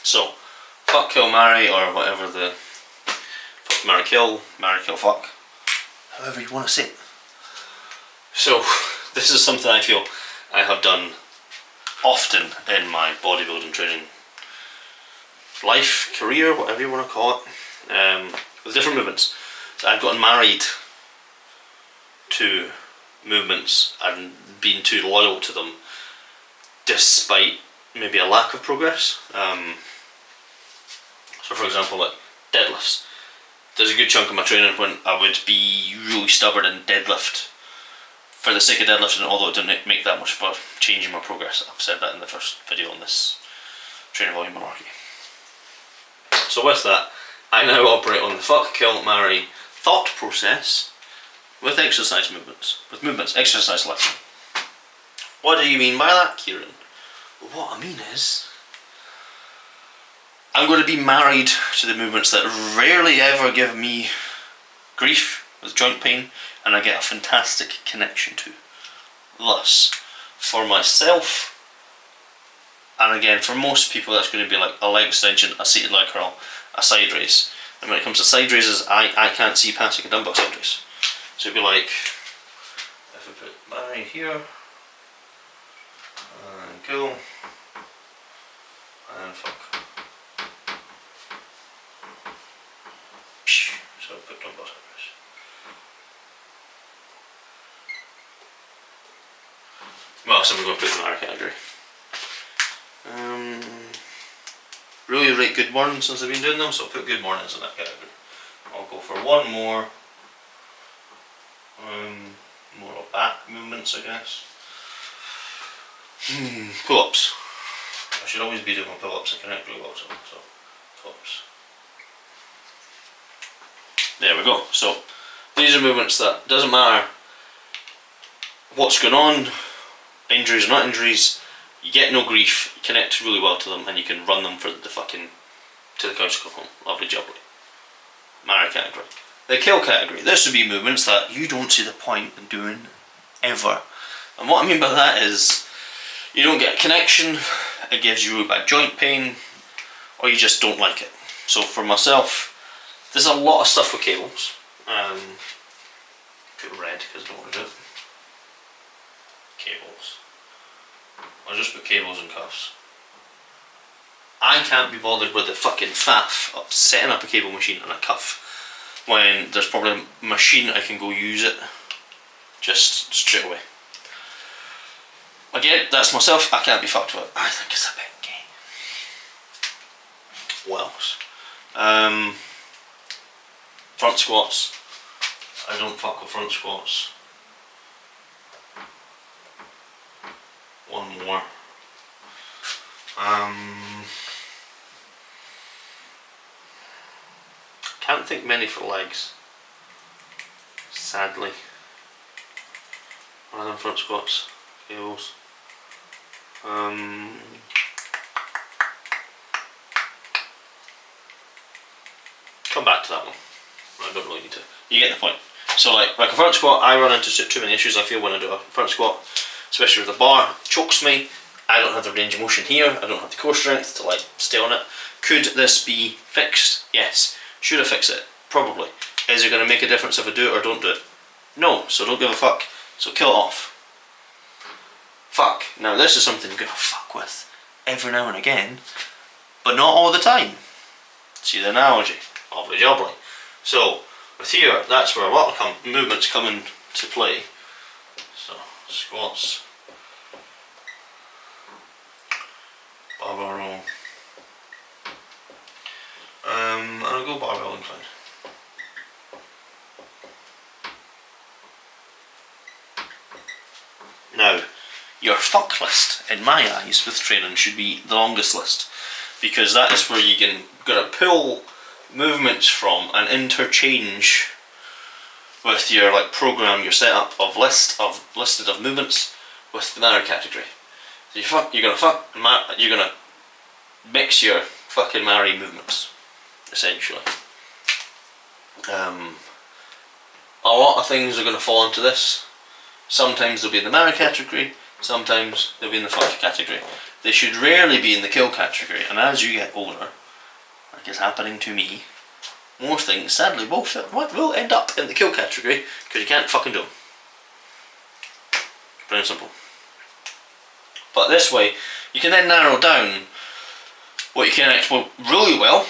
So, fuck, kill, marry, or whatever the fuck, marry, kill, fuck, however you want to say it. So, this is something I feel I have done often in my bodybuilding training life, career, whatever you want to call it, with different movements. So I've gotten married to movements and been too loyal to them despite maybe a lack of progress. So for example, like deadlifts. There's a good chunk of my training when I would be really stubborn and deadlift for the sake of deadlifting, although it didn't make that much of a change in my progress. I've said that in the first video on this training volume malarkey. So with that, I now operate on the fuck, kill, marry thought process with exercise movements. Exercise selection. What do you mean by that, Kieran? Well, what I mean is, I'm going to be married to the movements that rarely ever give me grief with joint pain and I get a fantastic connection to. Thus, for myself, and again for most people that's going to be like a leg extension, a seated leg curl, a side raise. And when it comes to side raises, I can't see passing a dumbbell side raise. So it'd be like, if I put mine here, and go, and fuck. So put dumbbell side raise. Well, so we're going to put in our category. Really rate good mornings since I've been doing them, so I'll put good mornings in that category. I'll go for one more. More of back movements, I guess. Pull-ups. I should always be doing my pull-ups. I connect really well to them, so pull-ups. There we go. So these are movements that doesn't matter what's going on, injuries or not injuries, you get no grief, you connect really well to them, and you can run them for the fucking to the couch to go home. Lovely jubbly. Marry category. The kill category. This would be movements that you don't see the point in doing ever. And what I mean by that is you don't get a connection, it gives you really bad joint pain, or you just don't like it. So for myself, there's a lot of stuff with cables. Put red because I don't want to do it. Cables. I'll just put cables and cuffs. I can't be bothered with the fucking faff of setting up a cable machine and a cuff when there's probably a machine I can go use it just straight away. Again, that's myself, I can't be fucked with it. I think it's a bit gay. What else? Front squats. I don't fuck with front squats. One more. Can't think many for legs, sadly. Other than front squats, cables. Come back to that one. I don't really need to. You get the point. So like a front squat, I run into too many issues I feel when I do a front squat, especially with the bar. It chokes me. I don't have the range of motion here. I don't have the core strength to like stay on it. Could this be fixed? Yes. Should I fix it? Probably. Is it going to make a difference if I do it or don't do it? No. So don't give a fuck. So kill it off. Fuck. Now this is something you're going to fuck with every now and again, but not all the time. See the analogy? Obviously jobbly. So with here, that's where a lot of movements come into play. So squats, barbell roll, and I'll go barbell incline. Now, your fuck list, in my eyes, with training should be the longest list, because that is where you can gonna pull movements from and interchange with your like program, your setup of listed of movements with the marry category. So you're gonna mix your fucking marry movements, essentially. A lot of things are gonna fall into this. Sometimes they'll be in the marry category, sometimes they'll be in the fuck category. they should rarely be in the kill category. And as you get older, like it's happening to me, more things sadly will end up in the kill category because you can't fucking do them. Plain and simple. But this way, you can then narrow down what you can exploit really well,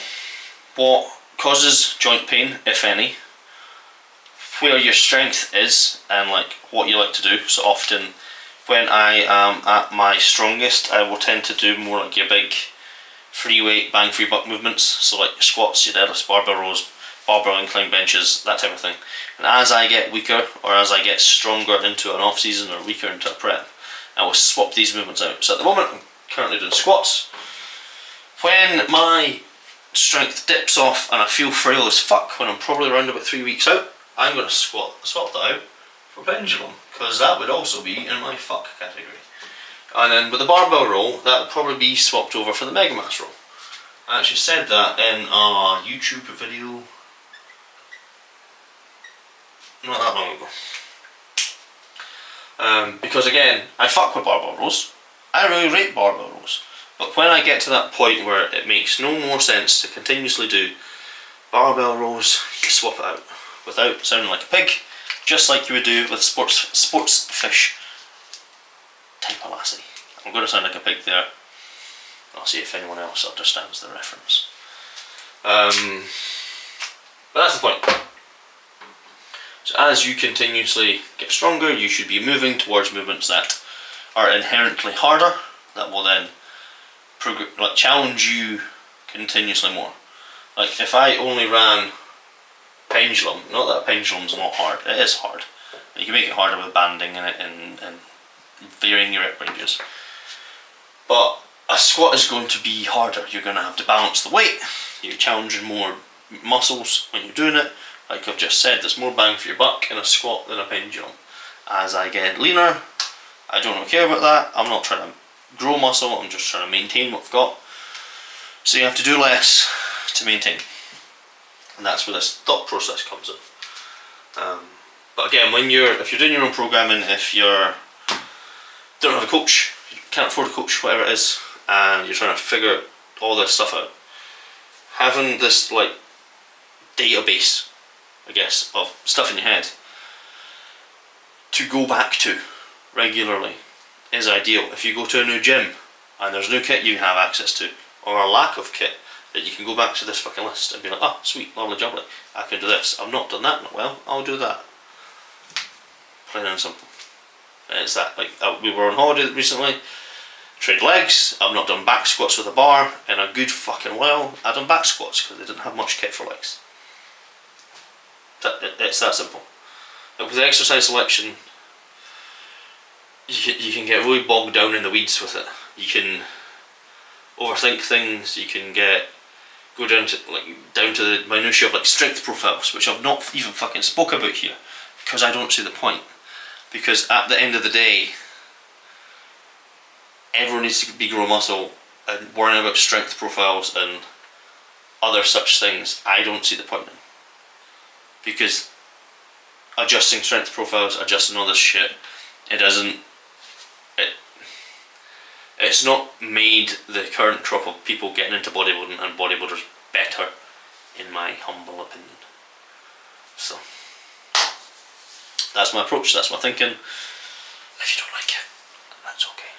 what causes joint pain, if any, where your strength is, and like what you like to do. So often, when I am at my strongest, I will tend to do more like your big free weight, bang for your buck movements. So like your squats, your deadlifts, barbell rows, barbell incline benches, that type of thing. And as I get weaker, or as I get stronger into an off season, or weaker into a prep, I will swap these movements out. So at the moment, I'm currently doing squats. When my strength dips off and I feel frail as fuck, when I'm probably around about 3 weeks out, I'm going to swap that out for pendulum, because that would also be in my fuck category. And then with the barbell roll, that would probably be swapped over for the mega mass roll. I actually said that in a YouTube video not that long ago. Because again, I fuck with barbell rolls. I really rate barbell rolls. But when I get to that point where it makes no more sense to continuously do barbell rolls, you swap it out without sounding like a pig, just like you would do with sports fish type of lassie. I'm going to sound like a pig there. I'll see if anyone else understands the reference. But that's the point. So as you continuously get stronger, you should be moving towards movements that are inherently harder, that will then challenge you continuously more. Like if I only ran pendulum, not that pendulum's not hard, it is hard. You can make it harder with banding in it and varying your rep ranges. But a squat is going to be harder. You're going to have to balance the weight, you're challenging more muscles when you're doing it. Like I've just said, there's more bang for your buck in a squat than a pendulum. As I get leaner, I don't really care about that. I'm not trying to grow muscle, I'm just trying to maintain what I've got. So you have to do less to maintain. And that's where this thought process comes in. But again, if you're doing your own programming, if you don't have a coach, you can't afford a coach, whatever it is, and you're trying to figure all this stuff out, having this like database, I guess, of stuff in your head to go back to regularly is ideal. If you go to a new gym and there's no kit you have access to, or a lack of kit, that you can go back to this fucking list and be like, oh sweet, lovely jubbly, I can do this. I've not done that, well, I'll do that. Plain and simple. It's that, like, we were on holiday recently, trained legs, I've not done back squats with a bar in a good fucking while. I've done back squats because they didn't have much kit for legs. It's that simple. But with exercise selection, you can get really bogged down in the weeds with it. You can overthink things. You can go down to the minutiae of like strength profiles, which I've not even fucking spoke about here because I don't see the point. Because at the end of the day, everyone needs to be grow muscle, and worrying about strength profiles and other such things, I don't see the point in. Because adjusting strength profiles, adjusting all this shit, it's not made the current crop of people getting into bodybuilding and bodybuilders better, in my humble opinion. So that's my approach, that's my thinking. If you don't like it, that's okay.